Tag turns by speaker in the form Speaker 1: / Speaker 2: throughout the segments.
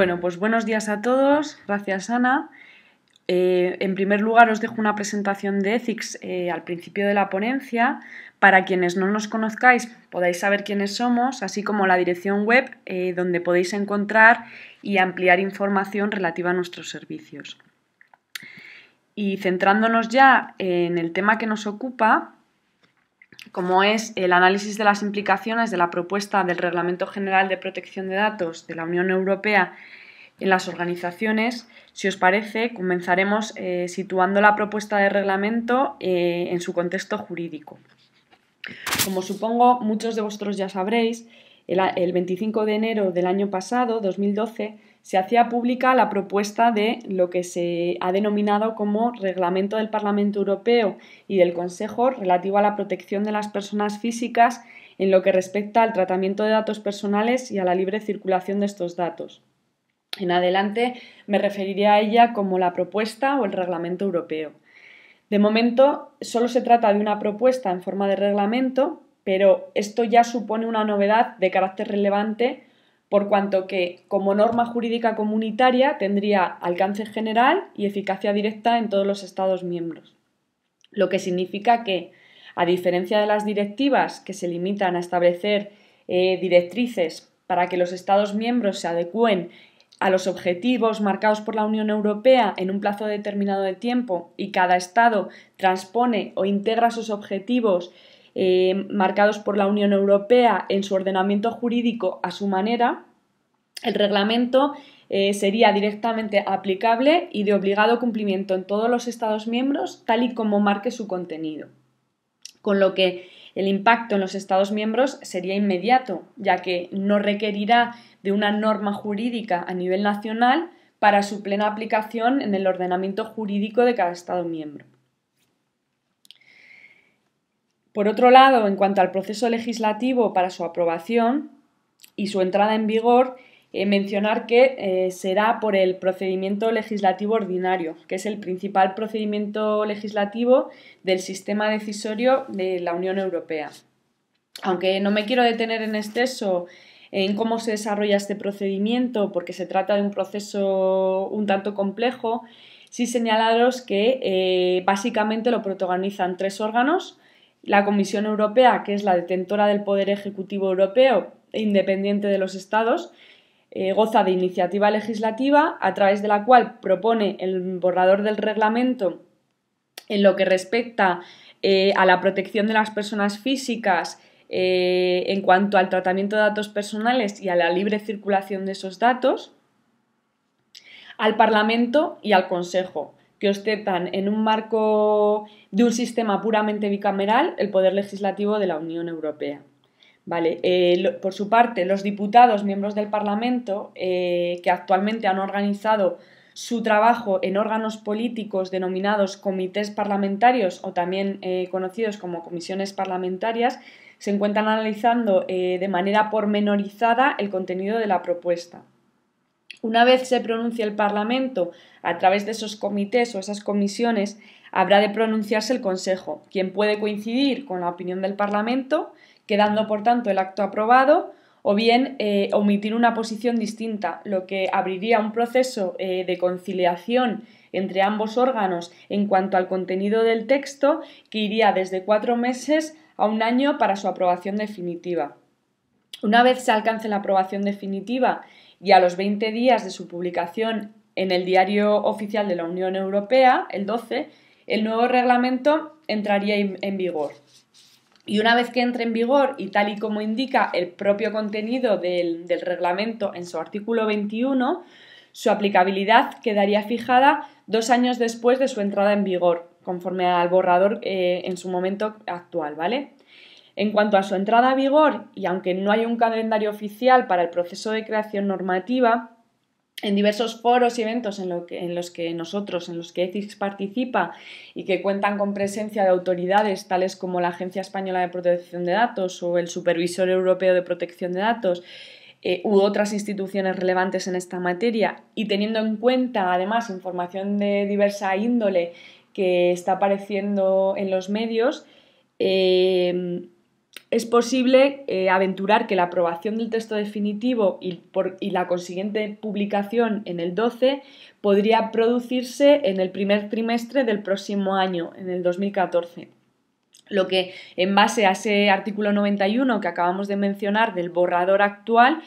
Speaker 1: Bueno, pues buenos días a todos. Gracias, Ana. En primer lugar, os dejo una presentación de Ethics al principio de la ponencia. Para quienes no nos conozcáis, podáis saber quiénes somos, así como la dirección web donde podéis encontrar y ampliar información relativa a nuestros servicios. Y centrándonos ya en el tema que nos ocupa, como es el análisis de las implicaciones de la propuesta del Reglamento General de Protección de Datos de la Unión Europea en las organizaciones, si os parece, comenzaremos situando la propuesta de reglamento en su contexto jurídico. Como supongo muchos de vosotros ya sabréis, el 25 de enero del año pasado, 2012, se hacía pública la propuesta de lo que se ha denominado como Reglamento del Parlamento Europeo y del Consejo relativo a la protección de las personas físicas en lo que respecta al tratamiento de datos personales y a la libre circulación de estos datos. En adelante me referiré a ella como la propuesta o el Reglamento Europeo. De momento solo se trata de una propuesta en forma de reglamento, pero esto ya supone una novedad de carácter relevante por cuanto que, como norma jurídica comunitaria, tendría alcance general y eficacia directa en todos los Estados miembros. Lo que significa que, a diferencia de las directivas que se limitan a establecer directrices para que los Estados miembros se adecúen a los objetivos marcados por la Unión Europea en un plazo determinado de tiempo y cada Estado transpone o integra sus objetivos marcados por la Unión Europea en su ordenamiento jurídico a su manera, el reglamento sería directamente aplicable y de obligado cumplimiento en todos los Estados miembros, tal y como marque su contenido. Con lo que el impacto en los Estados miembros sería inmediato, ya que no requerirá de una norma jurídica a nivel nacional para su plena aplicación en el ordenamiento jurídico de cada Estado miembro. Por otro lado, en cuanto al proceso legislativo para su aprobación y su entrada en vigor, mencionar que será por el procedimiento legislativo ordinario, que es el principal procedimiento legislativo del sistema decisorio de la Unión Europea. Aunque no me quiero detener en exceso en cómo se desarrolla este procedimiento, porque se trata de un proceso un tanto complejo, sí señalaros que básicamente lo protagonizan tres órganos: la Comisión Europea, que es la detentora del Poder Ejecutivo Europeo e independiente de los Estados, goza de iniciativa legislativa a través de la cual propone el borrador del reglamento en lo que respecta a la protección de las personas físicas en cuanto al tratamiento de datos personales y a la libre circulación de esos datos, al Parlamento y al Consejo, que ostentan en un marco de un sistema puramente bicameral el poder legislativo de la Unión Europea. Vale. Por su parte, los diputados, miembros del Parlamento, que actualmente han organizado su trabajo en órganos políticos denominados comités parlamentarios o también conocidos como comisiones parlamentarias, se encuentran analizando de manera pormenorizada el contenido de la propuesta. Una vez se pronuncie el Parlamento a través de esos comités o esas comisiones, habrá de pronunciarse el Consejo, quien puede coincidir con la opinión del Parlamento, quedando por tanto el acto aprobado, o bien omitir una posición distinta, lo que abriría un proceso de conciliación entre ambos órganos en cuanto al contenido del texto, que iría desde 4 meses a 1 año para su aprobación definitiva. Una vez se alcance la aprobación definitiva y a los 20 días de su publicación en el Diario Oficial de la Unión Europea, el 12, el nuevo reglamento entraría en vigor. Y una vez que entre en vigor, y tal y como indica el propio contenido del reglamento en su artículo 21, su aplicabilidad quedaría fijada 2 años después de su entrada en vigor, conforme al borrador en su momento actual, ¿vale? En cuanto a su entrada a vigor, y aunque no hay un calendario oficial para el proceso de creación normativa, en diversos foros y eventos en los que Ethics participa y que cuentan con presencia de autoridades tales como la Agencia Española de Protección de Datos o el Supervisor Europeo de Protección de Datos u otras instituciones relevantes en esta materia, y teniendo en cuenta además información de diversa índole que está apareciendo en los medios, es posible aventurar que la aprobación del texto definitivo y la consiguiente publicación en el 12 podría producirse en el primer trimestre del próximo año, en el 2014. Lo que, en base a ese artículo 91 que acabamos de mencionar del borrador actual,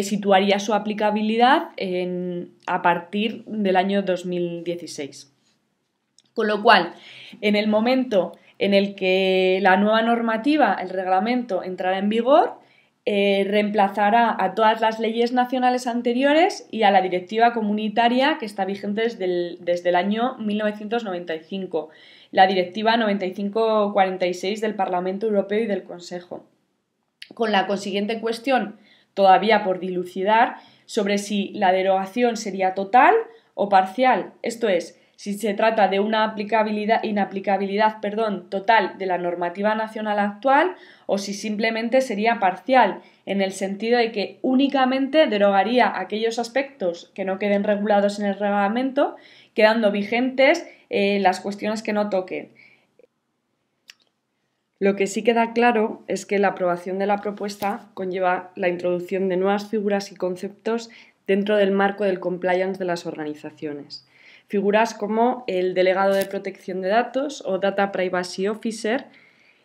Speaker 1: situaría su aplicabilidad a partir del año 2016. Con lo cual, en el momento en el que la nueva normativa, el reglamento, entrará en vigor, reemplazará a todas las leyes nacionales anteriores y a la directiva comunitaria que está vigente desde el año 1995, la directiva 95/46 del Parlamento Europeo y del Consejo, con la consiguiente cuestión todavía por dilucidar sobre si la derogación sería total o parcial, esto es, si se trata de una inaplicabilidad total de la normativa nacional actual o si simplemente sería parcial, en el sentido de que únicamente derogaría aquellos aspectos que no queden regulados en el reglamento, quedando vigentes las cuestiones que no toquen. Lo que sí queda claro es que la aprobación de la propuesta conlleva la introducción de nuevas figuras y conceptos dentro del marco del compliance de las organizaciones. Figuras como el delegado de protección de datos o Data Privacy Officer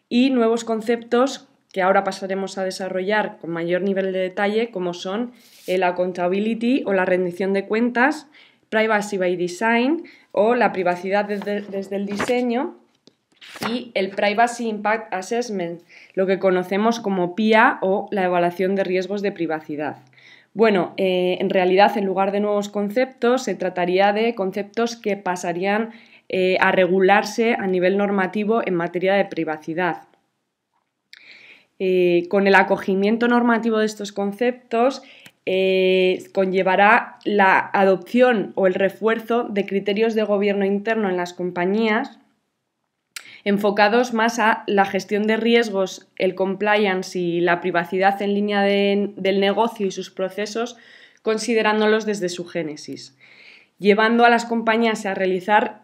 Speaker 1: y nuevos conceptos que ahora pasaremos a desarrollar con mayor nivel de detalle, como son el accountability o la rendición de cuentas, privacy by design o la privacidad desde el diseño y el Privacy Impact Assessment, lo que conocemos como PIA o la evaluación de riesgos de privacidad. Bueno, en realidad, en lugar de nuevos conceptos, se trataría de conceptos que pasarían a regularse a nivel normativo en materia de privacidad. Con el acogimiento normativo de estos conceptos, conllevará la adopción o el refuerzo de criterios de gobierno interno en las compañías, enfocados más a la gestión de riesgos, el compliance y la privacidad en línea del negocio y sus procesos, considerándolos desde su génesis, llevando a las compañías a realizar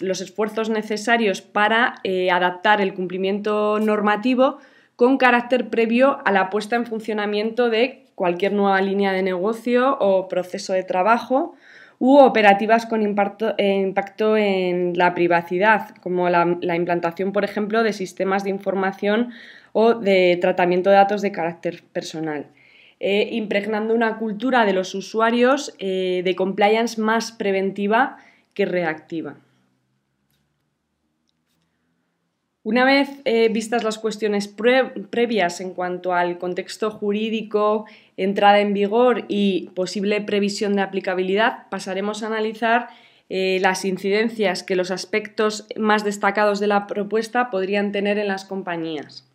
Speaker 1: los esfuerzos necesarios para adaptar el cumplimiento normativo con carácter previo a la puesta en funcionamiento de cualquier nueva línea de negocio o proceso de trabajo u operativas con impacto en la privacidad, como la implantación, por ejemplo, de sistemas de información o de tratamiento de datos de carácter personal, impregnando una cultura de los usuarios de compliance más preventiva que reactiva. Una vez vistas las cuestiones previas en cuanto al contexto jurídico, entrada en vigor y posible previsión de aplicabilidad, pasaremos a analizar las incidencias que los aspectos más destacados de la propuesta podrían tener en las compañías.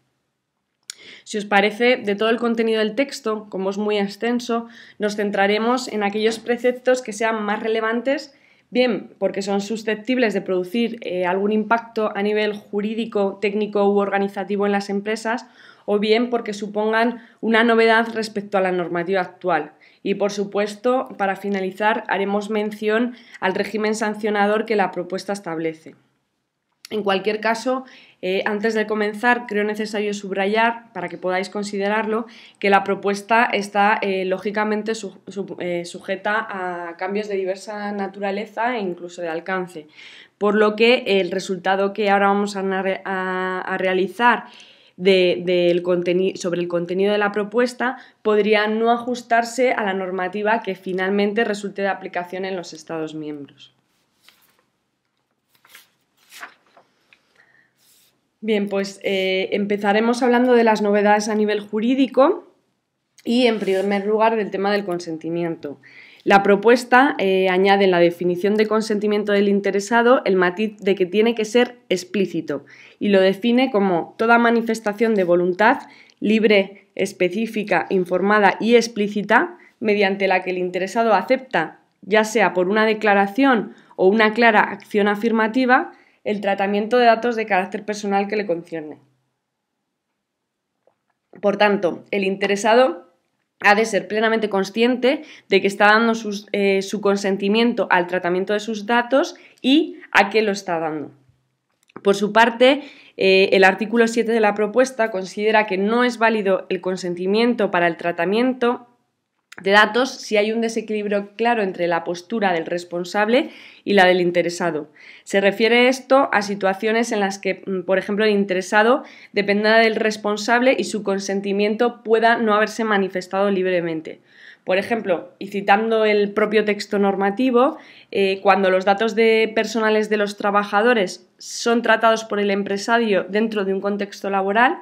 Speaker 1: Si os parece, de todo el contenido del texto, como es muy extenso, nos centraremos en aquellos preceptos que sean más relevantes, bien porque son susceptibles de producir algún impacto a nivel jurídico, técnico u organizativo en las empresas, o bien porque supongan una novedad respecto a la normativa actual. Y, por supuesto, para finalizar, haremos mención al régimen sancionador que la propuesta establece. En cualquier caso, antes de comenzar, creo necesario subrayar, para que podáis considerarlo, que la propuesta está lógicamente sujeta a cambios de diversa naturaleza e incluso de alcance, por lo que el resultado que ahora vamos a realizar sobre el contenido de la propuesta podría no ajustarse a la normativa que finalmente resulte de aplicación en los Estados miembros. Bien, pues empezaremos hablando de las novedades a nivel jurídico y, en primer lugar, del tema del consentimiento. La propuesta añade en la definición de consentimiento del interesado el matiz de que tiene que ser explícito y lo define como toda manifestación de voluntad libre, específica, informada y explícita mediante la que el interesado acepta, ya sea por una declaración o una clara acción afirmativa, el tratamiento de datos de carácter personal que le concierne. Por tanto, el interesado ha de ser plenamente consciente de que está dando su consentimiento al tratamiento de sus datos y a qué lo está dando. Por su parte, el artículo 7 de la propuesta considera que no es válido el consentimiento para el tratamiento de datos si hay un desequilibrio claro entre la postura del responsable y la del interesado. Se refiere esto a situaciones en las que, por ejemplo, el interesado dependa del responsable y su consentimiento pueda no haberse manifestado libremente. Por ejemplo, y citando el propio texto normativo, cuando los datos personales de los trabajadores son tratados por el empresario dentro de un contexto laboral,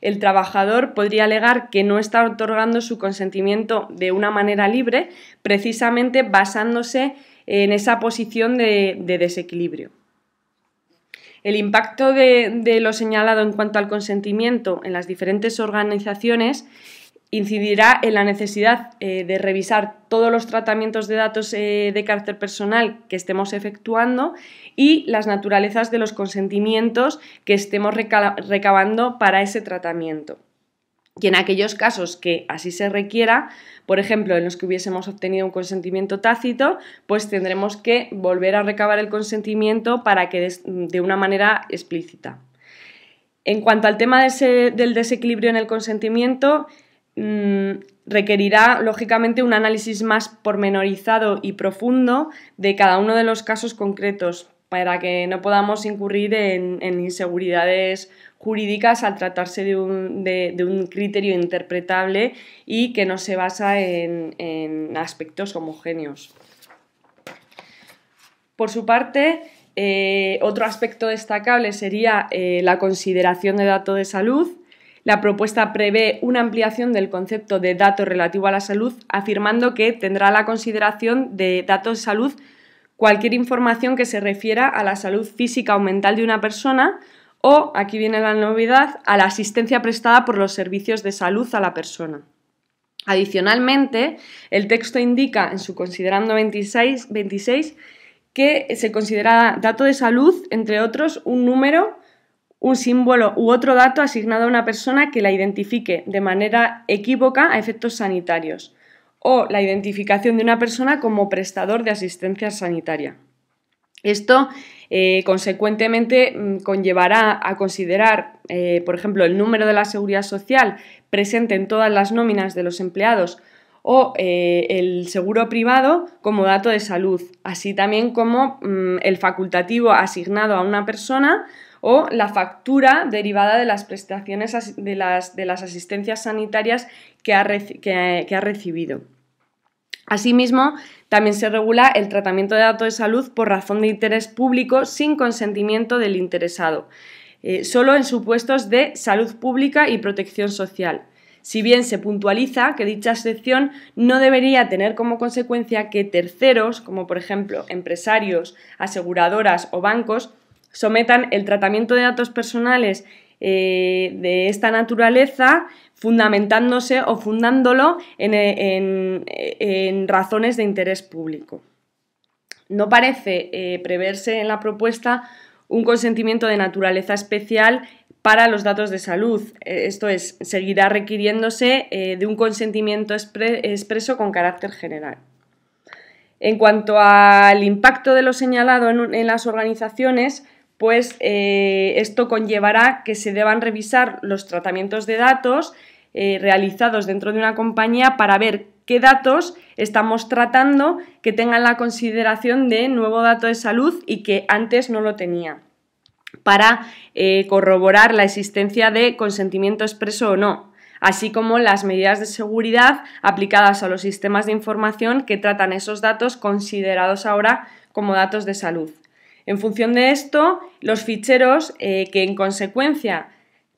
Speaker 1: el trabajador podría alegar que no está otorgando su consentimiento de una manera libre, precisamente basándose en esa posición de desequilibrio. El impacto de lo señalado en cuanto al consentimiento en las diferentes organizaciones incidirá en la necesidad de revisar todos los tratamientos de datos de carácter personal que estemos efectuando y las naturalezas de los consentimientos que estemos recabando para ese tratamiento. Y en aquellos casos que así se requiera, por ejemplo, en los que hubiésemos obtenido un consentimiento tácito, pues tendremos que volver a recabar el consentimiento para que de una manera explícita. En cuanto al tema del desequilibrio en el consentimiento, requerirá lógicamente un análisis más pormenorizado y profundo de cada uno de los casos concretos para que no podamos incurrir en inseguridades jurídicas al tratarse de un criterio interpretable y que no se basa en aspectos homogéneos. Por su parte, otro aspecto destacable sería la consideración de dato de salud. La propuesta prevé una ampliación del concepto de dato relativo a la salud, afirmando que tendrá la consideración de datos de salud cualquier información que se refiera a la salud física o mental de una persona o, aquí viene la novedad, a la asistencia prestada por los servicios de salud a la persona. Adicionalmente, el texto indica en su considerando 26 que se considera dato de salud, entre otros, un número, un símbolo u otro dato asignado a una persona que la identifique de manera equívoca a efectos sanitarios o la identificación de una persona como prestador de asistencia sanitaria. Esto, consecuentemente, conllevará a considerar, por ejemplo, el número de la Seguridad Social presente en todas las nóminas de los empleados o el seguro privado como dato de salud, así también como el facultativo asignado a una persona o la factura derivada de las prestaciones de las asistencias sanitarias que ha recibido. Asimismo, también se regula el tratamiento de datos de salud por razón de interés público sin consentimiento del interesado, solo en supuestos de salud pública y protección social. Si bien se puntualiza que dicha excepción no debería tener como consecuencia que terceros, como por ejemplo empresarios, aseguradoras o bancos, sometan el tratamiento de datos personales de esta naturaleza fundamentándose o fundándolo en razones de interés público. No parece preverse en la propuesta un consentimiento de naturaleza especial para los datos de salud, esto es, seguirá requiriéndose de un consentimiento expreso con carácter general. En cuanto al impacto de lo señalado en las organizaciones, pues esto conllevará que se deban revisar los tratamientos de datos realizados dentro de una compañía para ver qué datos estamos tratando que tengan la consideración de nuevo dato de salud y que antes no lo tenía, para corroborar la existencia de consentimiento expreso o no, así como las medidas de seguridad aplicadas a los sistemas de información que tratan esos datos considerados ahora como datos de salud. En función de esto, los ficheros que en consecuencia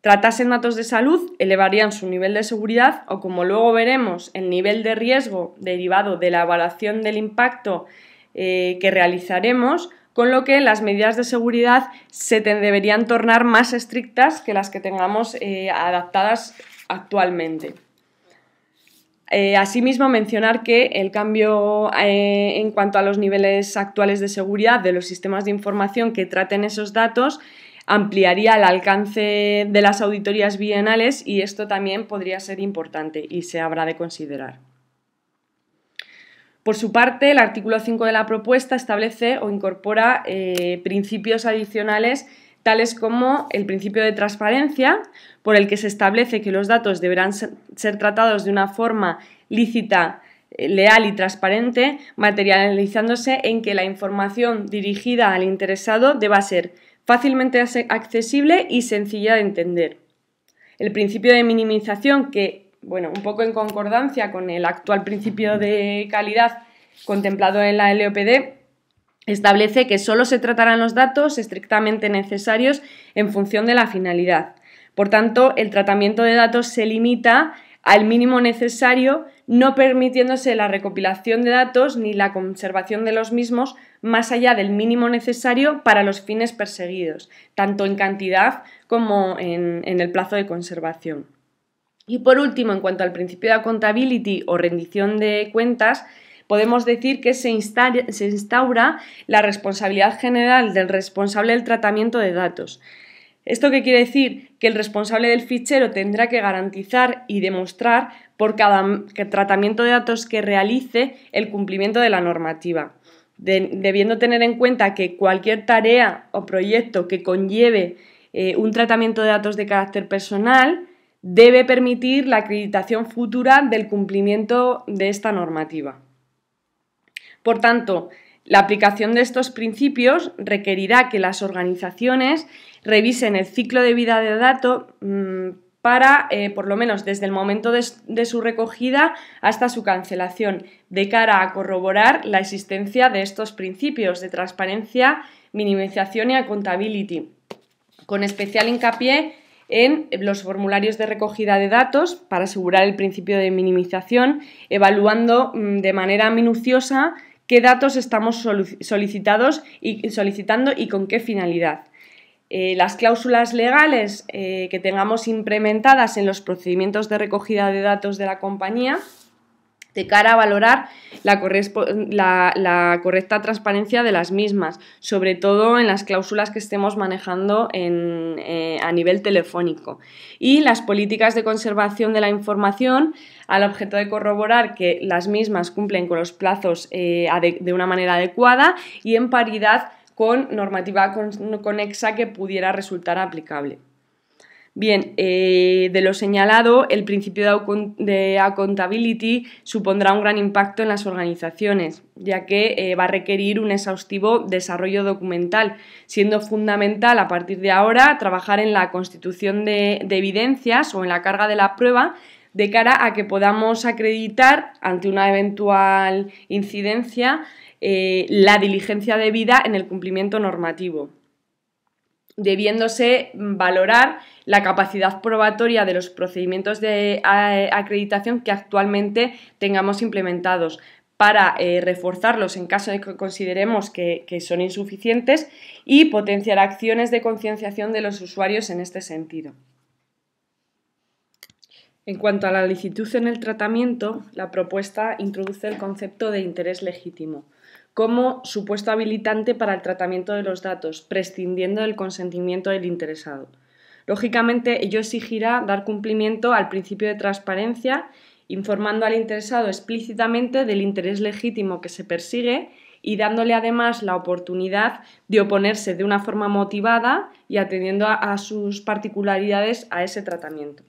Speaker 1: tratasen datos de salud elevarían su nivel de seguridad o, como luego veremos, el nivel de riesgo derivado de la evaluación del impacto que realizaremos, con lo que las medidas de seguridad deberían tornar más estrictas que las que tengamos adaptadas actualmente. Asimismo, mencionar que el cambio en cuanto a los niveles actuales de seguridad de los sistemas de información que traten esos datos ampliaría el alcance de las auditorías bienales y esto también podría ser importante y se habrá de considerar. Por su parte, el artículo 5 de la propuesta establece o incorpora principios adicionales tales como el principio de transparencia, por el que se establece que los datos deberán ser tratados de una forma lícita, leal y transparente, materializándose en que la información dirigida al interesado deba ser fácilmente accesible y sencilla de entender. El principio de minimización, que, bueno, un poco en concordancia con el actual principio de calidad contemplado en la LOPD, establece que solo se tratarán los datos estrictamente necesarios en función de la finalidad. Por tanto, el tratamiento de datos se limita al mínimo necesario, no permitiéndose la recopilación de datos ni la conservación de los mismos más allá del mínimo necesario para los fines perseguidos, tanto en cantidad como en el plazo de conservación. Y por último, en cuanto al principio de accountability o rendición de cuentas, podemos decir que se instaura la responsabilidad general del responsable del tratamiento de datos. ¿Esto qué quiere decir? Que el responsable del fichero tendrá que garantizar y demostrar por cada tratamiento de datos que realice el cumplimiento de la normativa, debiendo tener en cuenta que cualquier tarea o proyecto que conlleve un tratamiento de datos de carácter personal debe permitir la acreditación futura del cumplimiento de esta normativa. Por tanto, la aplicación de estos principios requerirá que las organizaciones revisen el ciclo de vida de datos para, por lo menos desde el momento de su recogida hasta su cancelación, de cara a corroborar la existencia de estos principios de transparencia, minimización y accountability, con especial hincapié en los formularios de recogida de datos para asegurar el principio de minimización, evaluando de manera minuciosa qué datos estamos solicitando y con qué finalidad. Las cláusulas legales que tengamos implementadas en los procedimientos de recogida de datos de la compañía, de cara a valorar la correcta transparencia de las mismas, sobre todo en las cláusulas que estemos manejando a nivel telefónico. Y las políticas de conservación de la información, al objeto de corroborar que las mismas cumplen con los plazos de una manera adecuada y en paridad con normativa conexa que pudiera resultar aplicable. Bien, de lo señalado, el principio de accountability supondrá un gran impacto en las organizaciones, ya que va a requerir un exhaustivo desarrollo documental, siendo fundamental a partir de ahora trabajar en la constitución de evidencias o en la carga de la prueba de cara a que podamos acreditar ante una eventual incidencia la diligencia debida en el cumplimiento normativo, debiéndose valorar la capacidad probatoria de los procedimientos de acreditación que actualmente tengamos implementados para reforzarlos en caso de que consideremos que son insuficientes y potenciar acciones de concienciación de los usuarios en este sentido. En cuanto a la licitud en el tratamiento, la propuesta introduce el concepto de interés legítimo como supuesto habilitante para el tratamiento de los datos, prescindiendo del consentimiento del interesado. Lógicamente, ello exigirá dar cumplimiento al principio de transparencia, informando al interesado explícitamente del interés legítimo que se persigue y dándole además la oportunidad de oponerse de una forma motivada y atendiendo a sus particularidades a ese tratamiento.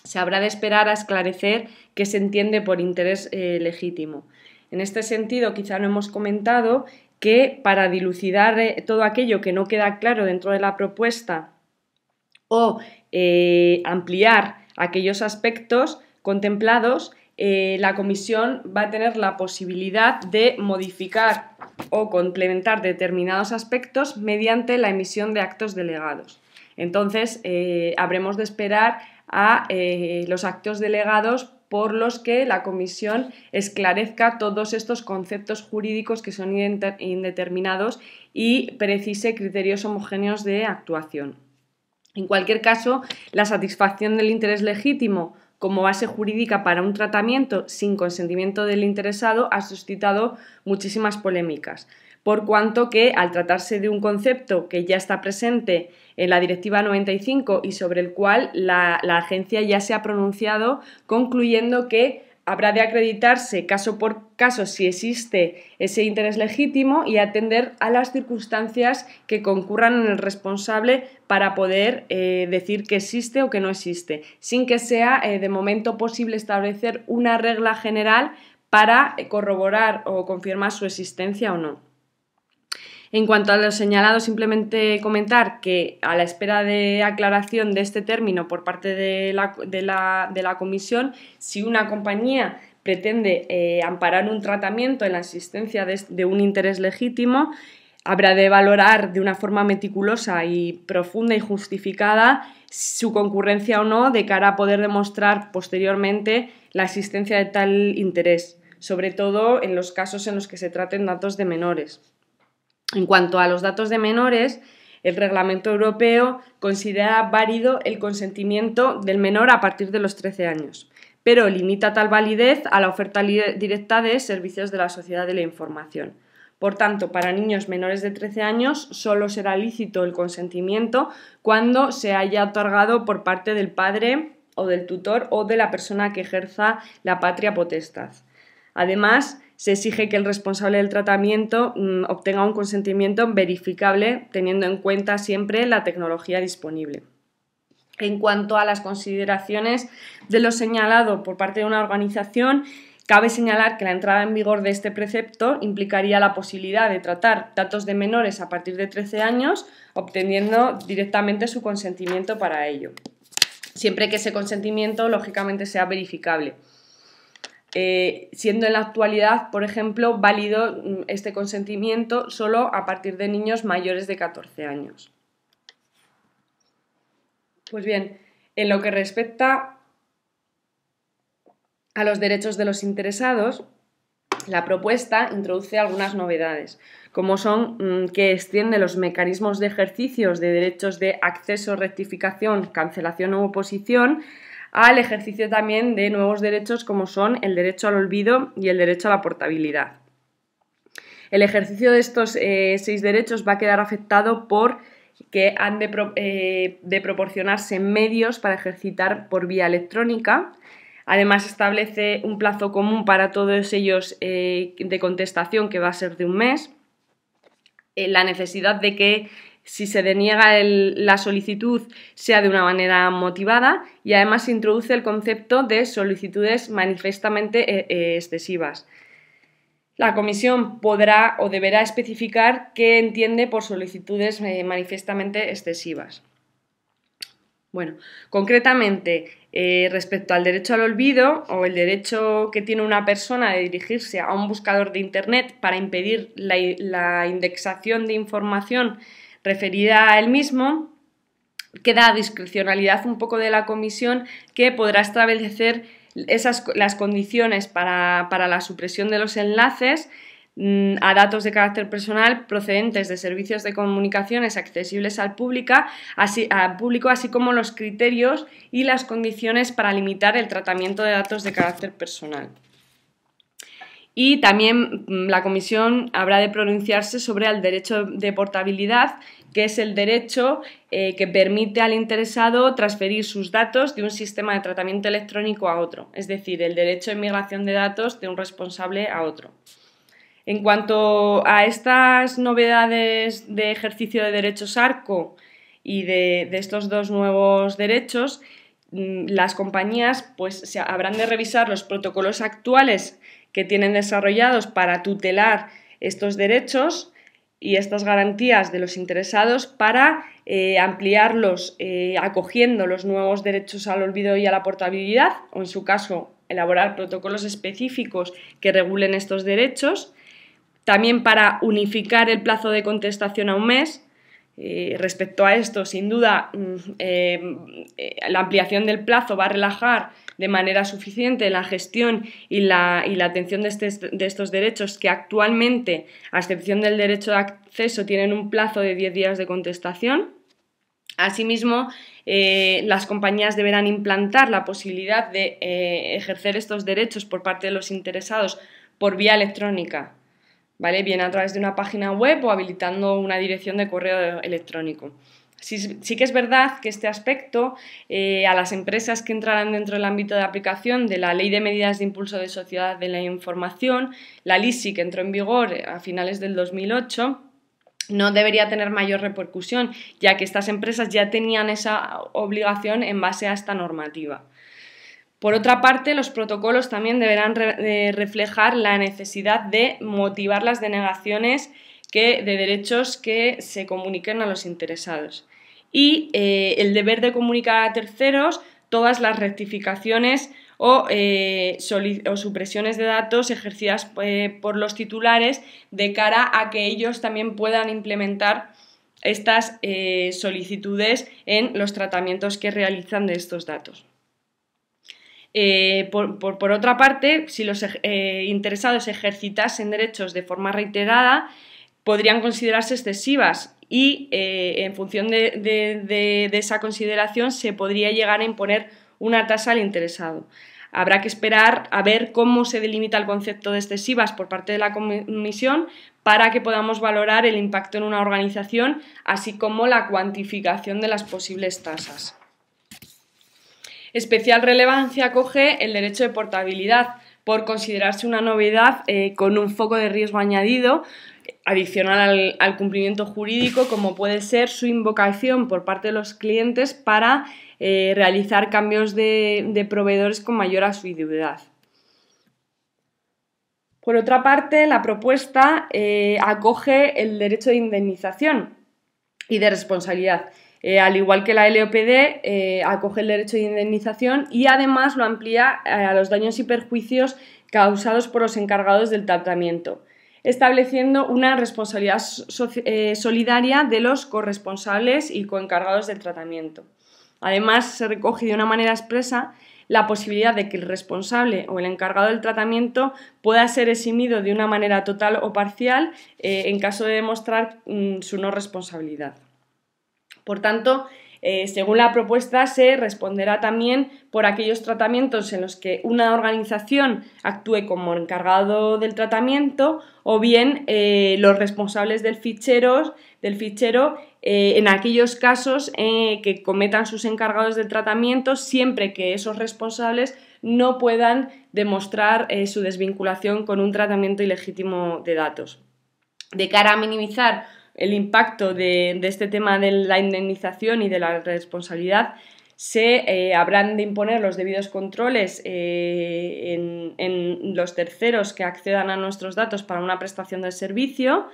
Speaker 1: Se habrá de esperar a esclarecer qué se entiende por interés legítimo. En este sentido, quizá no hemos comentado que para dilucidar todo aquello que no queda claro dentro de la propuesta o ampliar aquellos aspectos contemplados, la Comisión va a tener la posibilidad de modificar o complementar determinados aspectos mediante la emisión de actos delegados. Entonces, habremos de esperar a los actos delegados por los que la Comisión esclarezca todos estos conceptos jurídicos que son indeterminados y precise criterios homogéneos de actuación. En cualquier caso, la satisfacción del interés legítimo como base jurídica para un tratamiento sin consentimiento del interesado ha suscitado muchísimas polémicas, por cuanto que, al tratarse de un concepto que ya está presente en la Directiva 95 y sobre el cual la agencia ya se ha pronunciado, concluyendo que habrá de acreditarse caso por caso si existe ese interés legítimo y atender a las circunstancias que concurran en el responsable para poder decir que existe o que no existe, sin que sea de momento posible establecer una regla general para corroborar o confirmar su existencia o no. En cuanto a lo señalado, simplemente comentar que a la espera de aclaración de este término por parte de la Comisión, si una compañía pretende amparar un tratamiento en la existencia de un interés legítimo, habrá de valorar de una forma meticulosa y profunda y justificada su concurrencia o no de cara a poder demostrar posteriormente la existencia de tal interés, sobre todo en los casos en los que se traten datos de menores. En cuanto a los datos de menores, el Reglamento Europeo considera válido el consentimiento del menor a partir de los 13 años, pero limita tal validez a la oferta directa de servicios de la sociedad de la información. Por tanto, para niños menores de 13 años solo será lícito el consentimiento cuando se haya otorgado por parte del padre o del tutor o de la persona que ejerza la patria potestad. Además, se exige que el responsable del tratamiento obtenga un consentimiento verificable teniendo en cuenta siempre la tecnología disponible. En cuanto a las consideraciones de lo señalado por parte de una organización, cabe señalar que la entrada en vigor de este precepto implicaría la posibilidad de tratar datos de menores a partir de 13 años, obteniendo directamente su consentimiento para ello, siempre que ese consentimiento lógicamente sea verificable. Siendo en la actualidad, por ejemplo, válido este consentimiento solo a partir de niños mayores de 14 años. Pues bien, en lo que respecta a los derechos de los interesados, la propuesta introduce algunas novedades, como son que extiende los mecanismos de ejercicios de derechos de acceso, rectificación, cancelación u oposición al ejercicio también de nuevos derechos como son el derecho al olvido y el derecho a la portabilidad. El ejercicio de estos 6 derechos va a quedar afectado por que han de proporcionarse medios para ejercitar por vía electrónica. Además, establece un plazo común para todos ellos de contestación que va a ser de un mes. La necesidad de que si se deniega la solicitud sea de una manera motivada y además se introduce el concepto de solicitudes manifestamente excesivas. La Comisión podrá o deberá especificar qué entiende por solicitudes manifiestamente excesivas. Bueno, concretamente, respecto al derecho al olvido o el derecho que tiene una persona de dirigirse a un buscador de Internet para impedir la indexación de información referida a él mismo, queda a discrecionalidad un poco de la Comisión, que podrá establecer las condiciones para la supresión de los enlaces a datos de carácter personal procedentes de servicios de comunicaciones accesibles al público, así como los criterios y las condiciones para limitar el tratamiento de datos de carácter personal. Y también la Comisión habrá de pronunciarse sobre el derecho de portabilidad, que es el derecho que permite al interesado transferir sus datos de un sistema de tratamiento electrónico a otro, es decir, el derecho de migración de datos de un responsable a otro. En cuanto a estas novedades de ejercicio de derechos ARCO y de estos 2 nuevos derechos, las compañías pues, habrán de revisar los protocolos actuales que tienen desarrollados para tutelar estos derechos y estas garantías de los interesados para ampliarlos acogiendo los nuevos derechos al olvido y a la portabilidad, o en su caso elaborar protocolos específicos que regulen estos derechos. También para unificar el plazo de contestación a un mes. Respecto a esto, sin duda, la ampliación del plazo va a relajar de manera suficiente la gestión y la atención de estos derechos que actualmente, a excepción del derecho de acceso, tienen un plazo de 10 días de contestación. Asimismo, las compañías deberán implantar la posibilidad de ejercer estos derechos por parte de los interesados por vía electrónica, ¿vale? Bien a través de una página web o habilitando una dirección de correo electrónico. Sí que es verdad que este aspecto a las empresas que entrarán dentro del ámbito de aplicación de la Ley de Medidas de Impulso de Sociedad de la Información, la LISI, que entró en vigor a finales del 2008, no debería tener mayor repercusión, ya que estas empresas ya tenían esa obligación en base a esta normativa. Por otra parte, los protocolos también deberán reflejar la necesidad de motivar las denegaciones de derechos que se comuniquen a los interesados y el deber de comunicar a terceros todas las rectificaciones o supresiones de datos ejercidas por los titulares de cara a que ellos también puedan implementar estas solicitudes en los tratamientos que realizan de estos datos. Por otra parte, si los interesados ejercitasen derechos de forma reiterada, podrían considerarse excesivas y en función de esa consideración se podría llegar a imponer una tasa al interesado. Habrá que esperar a ver cómo se delimita el concepto de excesivas por parte de la Comisión para que podamos valorar el impacto en una organización, así como la cuantificación de las posibles tasas. Especial relevancia acoge el derecho de portabilidad, por considerarse una novedad con un foco de riesgo añadido, adicional al cumplimiento jurídico, como puede ser su invocación por parte de los clientes para realizar cambios de proveedores con mayor asiduidad. Por otra parte, la propuesta acoge el derecho de indemnización y de responsabilidad. Al igual que la LOPD, acoge el derecho de indemnización y además lo amplía a los daños y perjuicios causados por los encargados del tratamiento, estableciendo una responsabilidad solidaria de los corresponsables y coencargados del tratamiento. Además, se recoge de una manera expresa la posibilidad de que el responsable o el encargado del tratamiento pueda ser eximido de una manera total o parcial en caso de demostrar su no responsabilidad. Por tanto, según la propuesta, se responderá también por aquellos tratamientos en los que una organización actúe como encargado del tratamiento o bien los responsables del fichero en aquellos casos que cometan sus encargados del tratamiento, siempre que esos responsables no puedan demostrar su desvinculación con un tratamiento ilegítimo de datos. De cara a minimizar el impacto de este tema de la indemnización y de la responsabilidad, se habrán de imponer los debidos controles en los terceros que accedan a nuestros datos para una prestación de servicio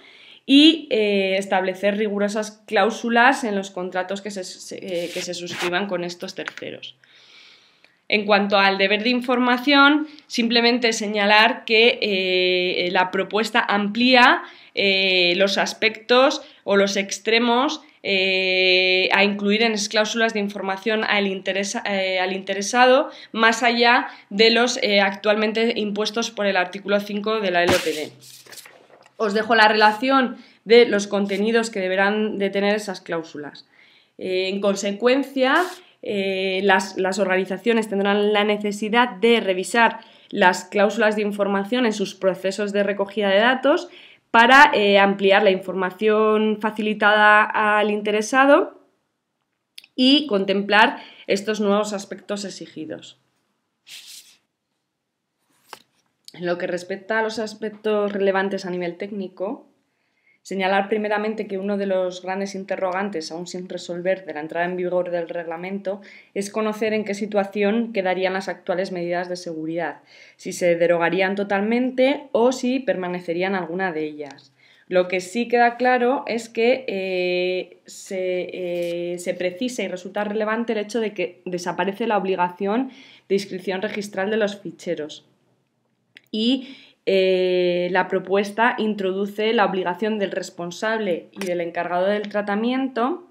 Speaker 1: y establecer rigurosas cláusulas en los contratos que se suscriban con estos terceros. En cuanto al deber de información, simplemente señalar que la propuesta amplía los aspectos o los extremos a incluir en las cláusulas de información al interesado, más allá de los actualmente impuestos por el artículo 5 de la LOPD. Os dejo la relación de los contenidos que deberán de tener esas cláusulas. En consecuencia, las organizaciones tendrán la necesidad de revisar las cláusulas de información en sus procesos de recogida de datos para ampliar la información facilitada al interesado y contemplar estos nuevos aspectos exigidos. En lo que respecta a los aspectos relevantes a nivel técnico, señalar primeramente que uno de los grandes interrogantes aún sin resolver de la entrada en vigor del reglamento es conocer en qué situación quedarían las actuales medidas de seguridad, si se derogarían totalmente o si permanecerían alguna de ellas. Lo que sí queda claro es que se precisa y resulta relevante el hecho de que desaparece la obligación de inscripción registral de los ficheros y la propuesta introduce la obligación del responsable y del encargado del tratamiento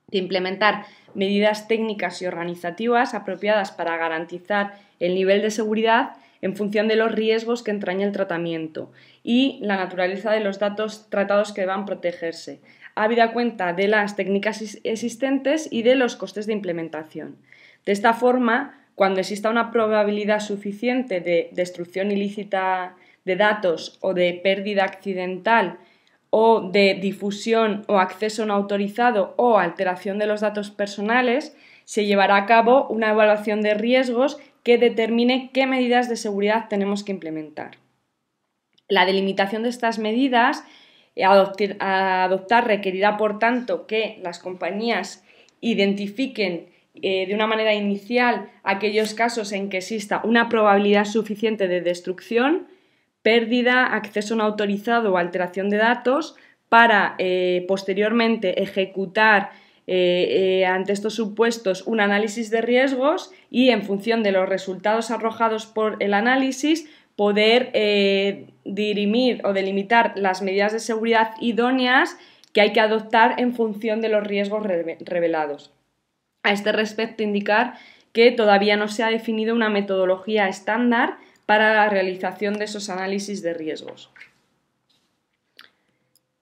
Speaker 1: de implementar medidas técnicas y organizativas apropiadas para garantizar el nivel de seguridad en función de los riesgos que entraña el tratamiento y la naturaleza de los datos tratados que deban protegerse, habida cuenta de las técnicas existentes y de los costes de implementación. De esta forma, cuando exista una probabilidad suficiente de destrucción ilícita de datos o de pérdida accidental o de difusión o acceso no autorizado o alteración de los datos personales, se llevará a cabo una evaluación de riesgos que determine qué medidas de seguridad tenemos que implementar. La delimitación de estas medidas a adoptar requerirá, por tanto, que las compañías identifiquen de una manera inicial aquellos casos en que exista una probabilidad suficiente de destrucción, pérdida, acceso no autorizado o alteración de datos para posteriormente ejecutar ante estos supuestos un análisis de riesgos y en función de los resultados arrojados por el análisis poder dirimir o delimitar las medidas de seguridad idóneas que hay que adoptar en función de los riesgos revelados. A este respecto, indicar que todavía no se ha definido una metodología estándar para la realización de esos análisis de riesgos.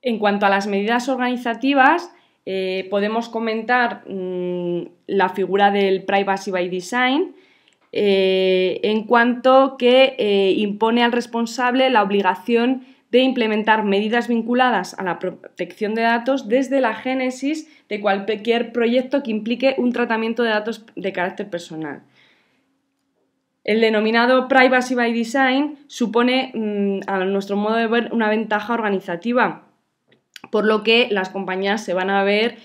Speaker 1: En cuanto a las medidas organizativas, podemos comentar la figura del Privacy by Design, en cuanto que impone al responsable la obligación de implementar medidas vinculadas a la protección de datos desde la génesis de cualquier proyecto que implique un tratamiento de datos de carácter personal. El denominado Privacy by Design supone, a nuestro modo de ver, una ventaja organizativa, por lo que las compañías se van a ver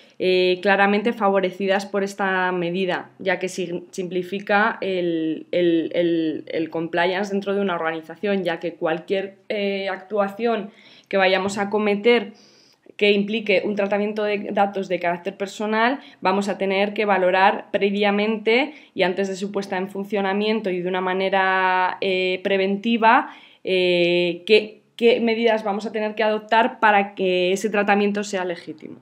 Speaker 1: claramente favorecidas por esta medida, ya que simplifica el compliance dentro de una organización, ya que cualquier actuación que vayamos a cometer que implique un tratamiento de datos de carácter personal, vamos a tener que valorar previamente y antes de su puesta en funcionamiento y de una manera preventiva qué medidas vamos a tener que adoptar para que ese tratamiento sea legítimo.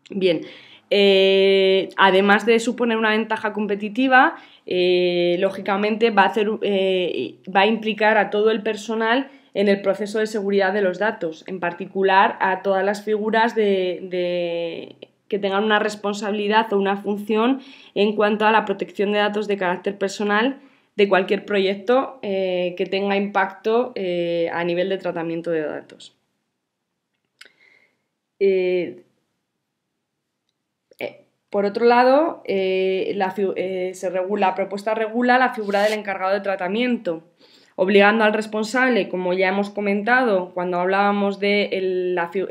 Speaker 1: Bien, además de suponer una ventaja competitiva, lógicamente va a implicar a todo el personal en el proceso de seguridad de los datos, en particular a todas las figuras que tengan una responsabilidad o una función en cuanto a la protección de datos de carácter personal de cualquier proyecto que tenga impacto a nivel de tratamiento de datos. Por otro lado, la propuesta regula la figura del encargado de tratamiento, obligando al responsable, como ya hemos comentado cuando hablábamos de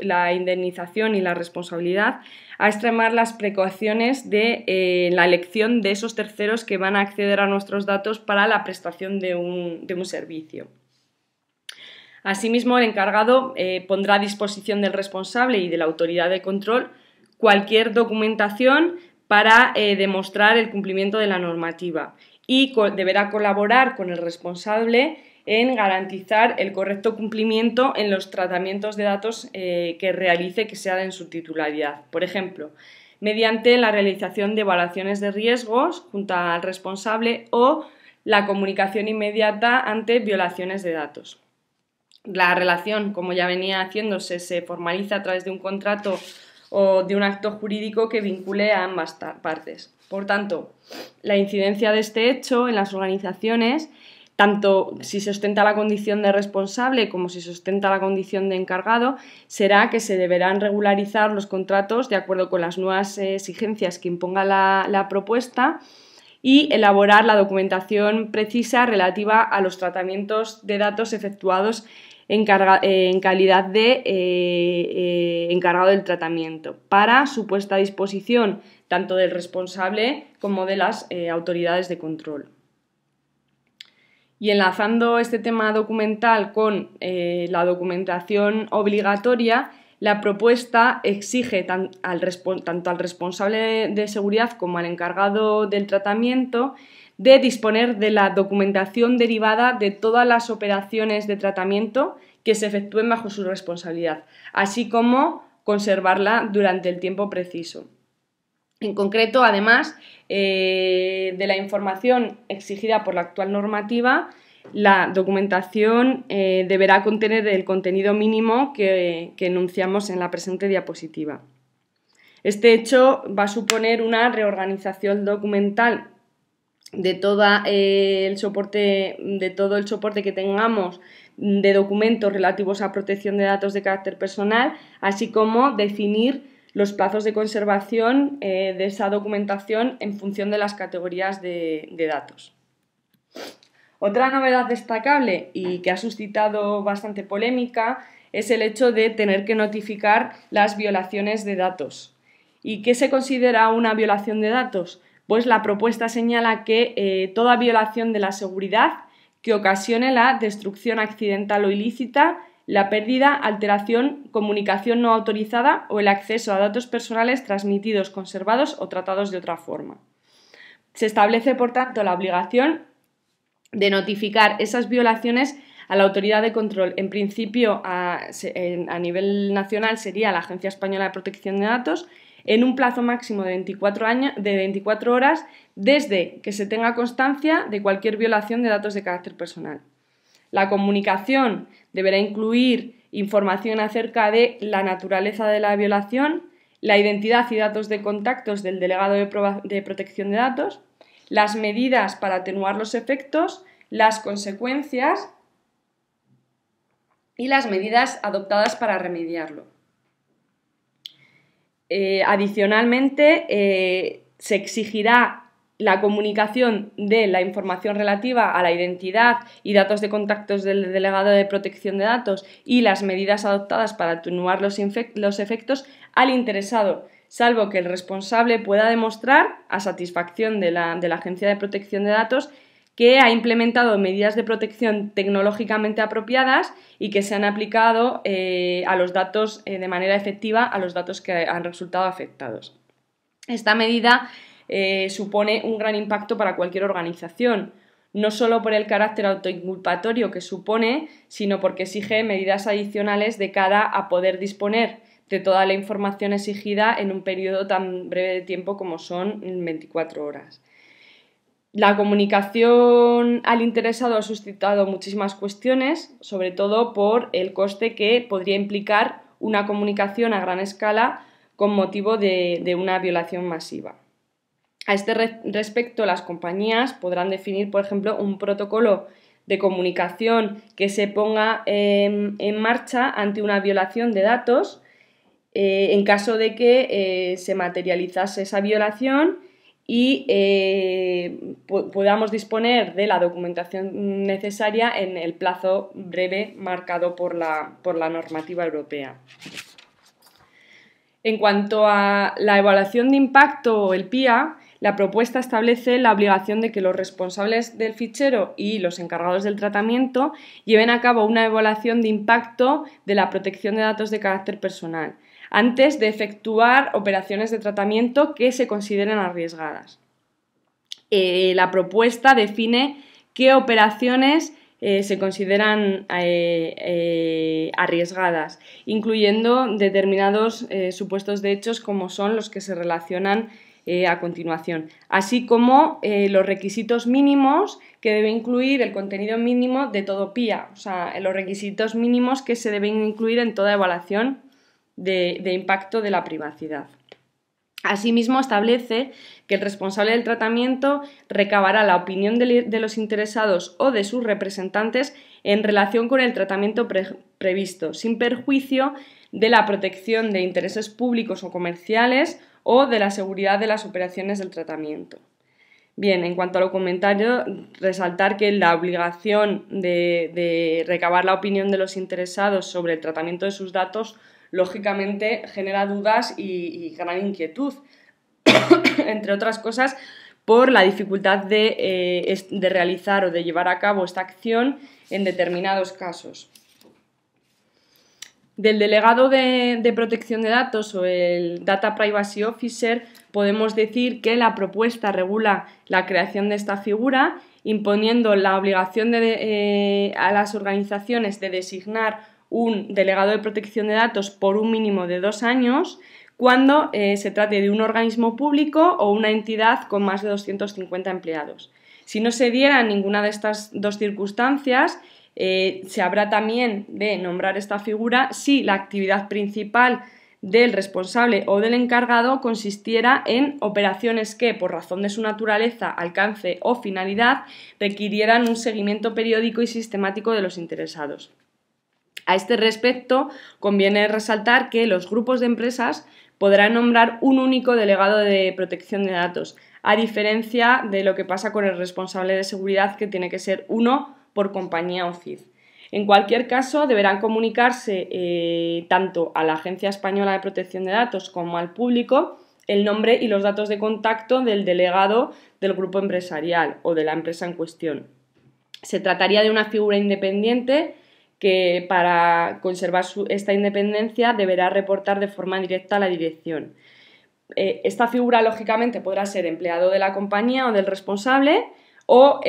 Speaker 1: la indemnización y la responsabilidad, a extremar las precauciones de la elección de esos terceros que van a acceder a nuestros datos para la prestación de un servicio. Asimismo, el encargado pondrá a disposición del responsable y de la autoridad de control cualquier documentación para demostrar el cumplimiento de la normativa y deberá colaborar con el responsable en garantizar el correcto cumplimiento en los tratamientos de datos que realice que sea en su titularidad. Por ejemplo, mediante la realización de evaluaciones de riesgos junto al responsable o la comunicación inmediata ante violaciones de datos. La relación, como ya venía haciéndose, se formaliza a través de un contrato o de un acto jurídico que vincule a ambas partes. Por tanto, la incidencia de este hecho en las organizaciones, tanto si se ostenta la condición de responsable como si se ostenta la condición de encargado, será que se deberán regularizar los contratos de acuerdo con las nuevas exigencias que imponga la propuesta y elaborar la documentación precisa relativa a los tratamientos de datos efectuados en calidad de encargado del tratamiento para su puesta a disposición tanto del responsable como de las autoridades de control. Y enlazando este tema documental con la documentación obligatoria, la propuesta exige tanto al responsable de seguridad como al encargado del tratamiento de disponer de la documentación derivada de todas las operaciones de tratamiento que se efectúen bajo su responsabilidad, así como conservarla durante el tiempo preciso. En concreto, además de la información exigida por la actual normativa, la documentación deberá contener el contenido mínimo que enunciamos en la presente diapositiva. Este hecho va a suponer una reorganización documental de todo el soporte que tengamos de documentos relativos a protección de datos de carácter personal, así como definir los plazos de conservación de esa documentación en función de las categorías de datos. Otra novedad destacable y que ha suscitado bastante polémica es el hecho de tener que notificar las violaciones de datos. ¿Y qué se considera una violación de datos? Pues la propuesta señala que toda violación de la seguridad que ocasione la destrucción accidental o ilícita, la pérdida, alteración, comunicación no autorizada o el acceso a datos personales transmitidos, conservados o tratados de otra forma. Se establece, por tanto, la obligación de notificar esas violaciones a la autoridad de control. En principio, a nivel nacional sería la Agencia Española de Protección de Datos, en un plazo máximo de 24 horas desde que se tenga constancia de cualquier violación de datos de carácter personal. La comunicación deberá incluir información acerca de la naturaleza de la violación, la identidad y datos de contactos del delegado de protección de datos, las medidas para atenuar los efectos, las consecuencias y las medidas adoptadas para remediarlo. Adicionalmente, se exigirá la comunicación de la información relativa a la identidad y datos de contactos del delegado de protección de datos y las medidas adoptadas para atenuar los efectos al interesado, salvo que el responsable pueda demostrar, a satisfacción de la Agencia de Protección de Datos, que ha implementado medidas de protección tecnológicamente apropiadas y que se han aplicado a los datos de manera efectiva a los datos que han resultado afectados. Esta medida supone un gran impacto para cualquier organización, no solo por el carácter autoinculpatorio que supone, sino porque exige medidas adicionales de cara a poder disponer de toda la información exigida en un periodo tan breve de tiempo como son 24 horas. La comunicación al interesado ha suscitado muchísimas cuestiones, sobre todo por el coste que podría implicar una comunicación a gran escala con motivo de una violación masiva. A este respecto, las compañías podrán definir, por ejemplo, un protocolo de comunicación que se ponga en marcha ante una violación de datos en caso de que se materializase esa violación y podamos disponer de la documentación necesaria en el plazo breve marcado por la normativa europea. En cuanto a la evaluación de impacto, el PIA, la propuesta establece la obligación de que los responsables del fichero y los encargados del tratamiento lleven a cabo una evaluación de impacto de la protección de datos de carácter personal antes de efectuar operaciones de tratamiento que se consideren arriesgadas. La propuesta define qué operaciones se consideran arriesgadas, incluyendo determinados supuestos de hechos como son los que se relacionan a continuación, así como los requisitos mínimos que debe incluir el contenido mínimo de todo PIA, o sea, los requisitos mínimos que se deben incluir en toda evaluación de impacto de la privacidad. Asimismo, establece que el responsable del tratamiento recabará la opinión de los interesados o de sus representantes en relación con el tratamiento previsto, sin perjuicio de la protección de intereses públicos o comerciales o de la seguridad de las operaciones del tratamiento. Bien, en cuanto a lo comentario, resaltar que la obligación de recabar la opinión de los interesados sobre el tratamiento de sus datos lógicamente genera dudas y gran inquietud, entre otras cosas por la dificultad de realizar o de llevar a cabo esta acción en determinados casos. Del delegado de protección de datos o el Data Privacy Officer podemos decir que la propuesta regula la creación de esta figura, imponiendo la obligación a las organizaciones de designar un delegado de protección de datos por un mínimo de 2 años cuando se trate de un organismo público o una entidad con más de 250 empleados. Si no se diera ninguna de estas dos circunstancias, se habrá también de nombrar esta figura si la actividad principal del responsable o del encargado consistiera en operaciones que, por razón de su naturaleza, alcance o finalidad, requirieran un seguimiento periódico y sistemático de los interesados. A este respecto, conviene resaltar que los grupos de empresas podrán nombrar un único delegado de protección de datos, a diferencia de lo que pasa con el responsable de seguridad, que tiene que ser uno por compañía o CID. En cualquier caso, deberán comunicarse tanto a la Agencia Española de Protección de Datos como al público el nombre y los datos de contacto del delegado del grupo empresarial o de la empresa en cuestión. Se trataría de una figura independiente que, para conservar esta independencia, deberá reportar de forma directa a la dirección. Esta figura, lógicamente, podrá ser empleado de la compañía o del responsable, o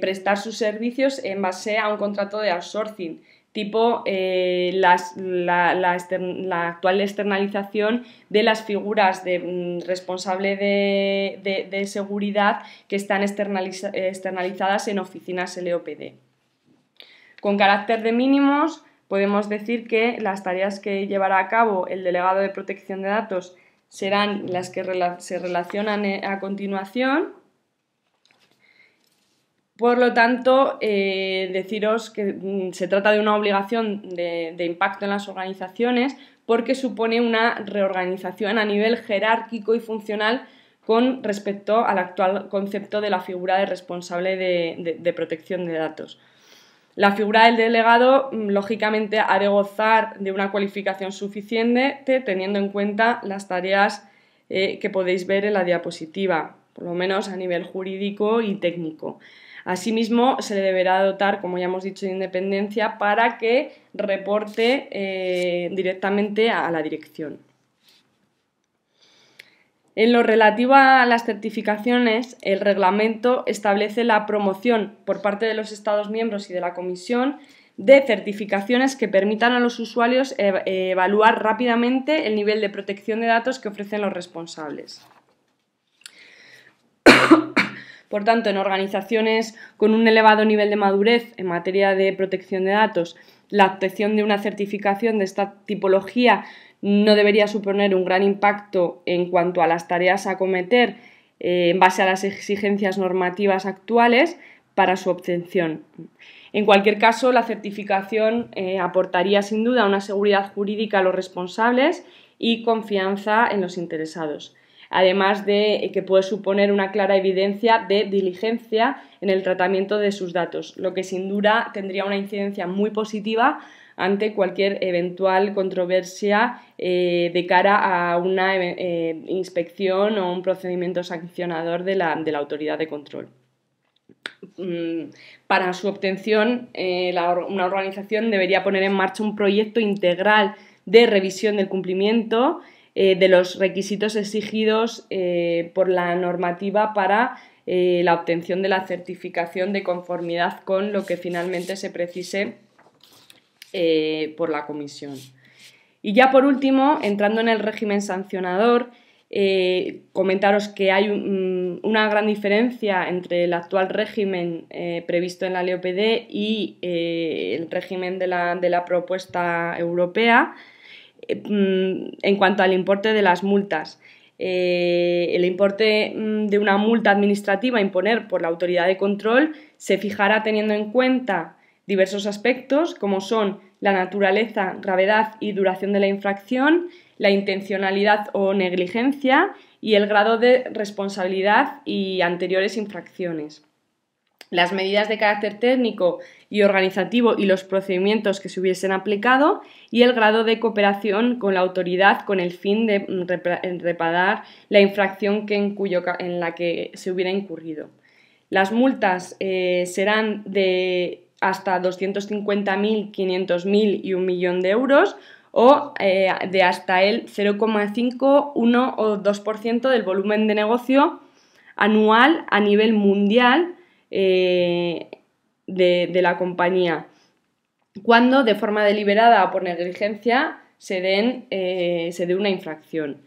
Speaker 1: prestar sus servicios en base a un contrato de outsourcing, tipo la actual externalización de las figuras de responsable de seguridad que están externalizadas en oficinas LOPD. Con carácter de mínimos, podemos decir que las tareas que llevará a cabo el delegado de protección de datos serán las que se relacionan a continuación. Por lo tanto, deciros que se trata de una obligación de impacto en las organizaciones, porque supone una reorganización a nivel jerárquico y funcional con respecto al actual concepto de la figura de responsable de protección de datos. La figura del delegado, lógicamente, ha de gozar de una cualificación suficiente, teniendo en cuenta las tareas que podéis ver en la diapositiva, por lo menos a nivel jurídico y técnico. Asimismo, se le deberá dotar, como ya hemos dicho, de independencia para que reporte directamente a la dirección. En lo relativo a las certificaciones, el reglamento establece la promoción por parte de los Estados miembros y de la Comisión de certificaciones que permitan a los usuarios evaluar rápidamente el nivel de protección de datos que ofrecen los responsables. Por tanto, en organizaciones con un elevado nivel de madurez en materia de protección de datos, la obtención de una certificación de esta tipología no debería suponer un gran impacto en cuanto a las tareas a acometer en base a las exigencias normativas actuales para su obtención. En cualquier caso, la certificación aportaría sin duda una seguridad jurídica a los responsables y confianza en los interesados, además de que puede suponer una clara evidencia de diligencia en el tratamiento de sus datos, lo que sin duda tendría una incidencia muy positiva ante cualquier eventual controversia de cara a una inspección o un procedimiento sancionador de la autoridad de control. Para su obtención, una organización debería poner en marcha un proyecto integral de revisión del cumplimiento de los requisitos exigidos por la normativa para la obtención de la certificación de conformidad con lo que finalmente se precise por la Comisión. Y ya por último, entrando en el régimen sancionador, comentaros que hay una gran diferencia entre el actual régimen previsto en la LOPD y el régimen de la propuesta europea en cuanto al importe de las multas. El importe de una multa administrativa a imponer por la autoridad de control se fijará teniendo en cuenta diversos aspectos, como son la naturaleza, gravedad y duración de la infracción, la intencionalidad o negligencia y el grado de responsabilidad y anteriores infracciones. Las medidas de carácter técnico y organizativo y los procedimientos que se hubiesen aplicado y el grado de cooperación con la autoridad con el fin de reparar la infracción en la que se hubiera incurrido. Las multas serán de hasta 250.000, 500.000 y 1 millón de euros o de hasta el 0,5, 1 o 2% del volumen de negocio anual a nivel mundial de la compañía, cuando de forma deliberada o por negligencia se dé una infracción.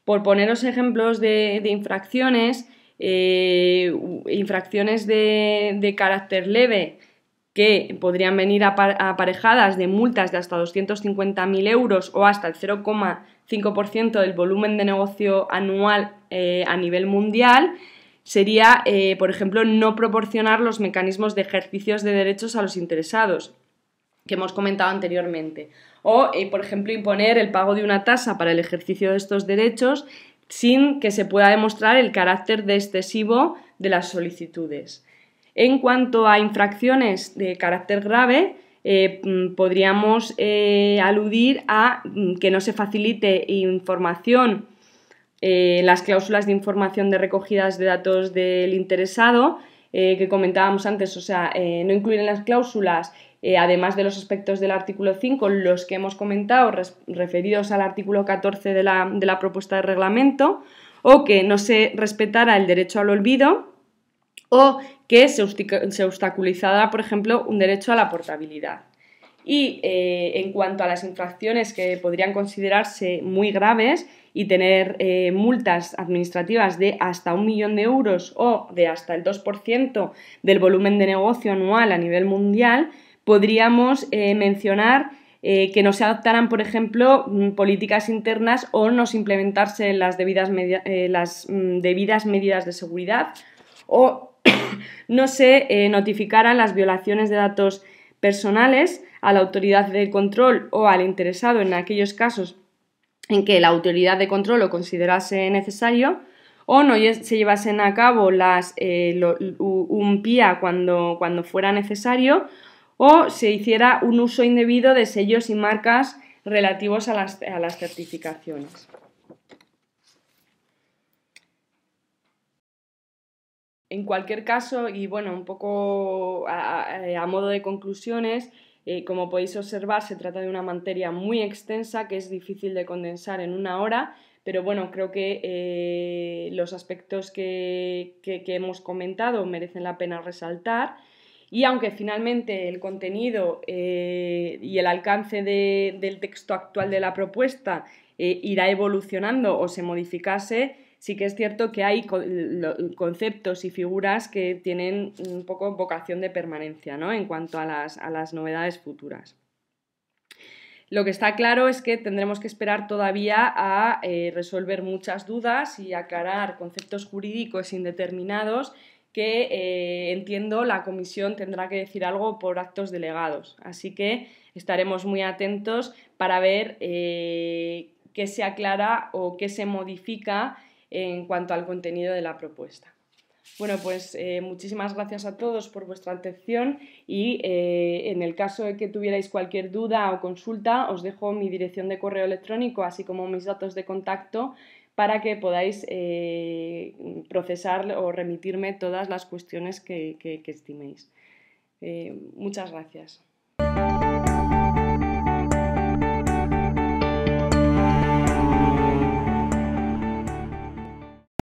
Speaker 1: Por poneros ejemplos de infracciones, infracciones de carácter leve que podrían venir aparejadas de multas de hasta 250.000 euros o hasta el 0,5 5% del volumen de negocio anual a nivel mundial, sería, por ejemplo, no proporcionar los mecanismos de ejercicios de derechos a los interesados, que hemos comentado anteriormente. O, por ejemplo, imponer el pago de una tasa para el ejercicio de estos derechos sin que se pueda demostrar el carácter de excesivo de las solicitudes. En cuanto a infracciones de carácter grave, podríamos aludir a que no se facilite información, las cláusulas de información de recogidas de datos del interesado, que comentábamos antes, o sea, no incluir en las cláusulas, además de los aspectos del artículo 5, los que hemos comentado referidos al artículo 14 de la propuesta de reglamento, o que no se respetara el derecho al olvido, o que se obstaculizara, por ejemplo, un derecho a la portabilidad. Y en cuanto a las infracciones que podrían considerarse muy graves y tener multas administrativas de hasta 1 millón de euros o de hasta el 2% del volumen de negocio anual a nivel mundial, podríamos mencionar que no se adoptaran, por ejemplo, políticas internas o no se implementarse las debidas medidas de seguridad, o no se notificaran las violaciones de datos personales a la autoridad de control o al interesado en aquellos casos en que la autoridad de control lo considerase necesario, o no se llevasen a cabo un PIA cuando fuera necesario, o se hiciera un uso indebido de sellos y marcas relativos a las certificaciones. En cualquier caso, y bueno, un poco a modo de conclusiones, como podéis observar, se trata de una materia muy extensa que es difícil de condensar en 1 hora, pero bueno, creo que los aspectos que hemos comentado merecen la pena resaltar, y aunque finalmente el contenido y el alcance del texto actual de la propuesta irá evolucionando o se modificase, sí que es cierto que hay conceptos y figuras que tienen un poco vocación de permanencia, ¿no?, en cuanto a las novedades futuras. Lo que está claro es que tendremos que esperar todavía a resolver muchas dudas y aclarar conceptos jurídicos indeterminados que entiendo la Comisión tendrá que decir algo por actos delegados. Así que estaremos muy atentos para ver qué se aclara o qué se modifica en cuanto al contenido de la propuesta. Bueno, pues muchísimas gracias a todos por vuestra atención y en el caso de que tuvierais cualquier duda o consulta, os dejo mi dirección de correo electrónico así como mis datos de contacto para que podáis procesar o remitirme todas las cuestiones que estiméis. Muchas gracias.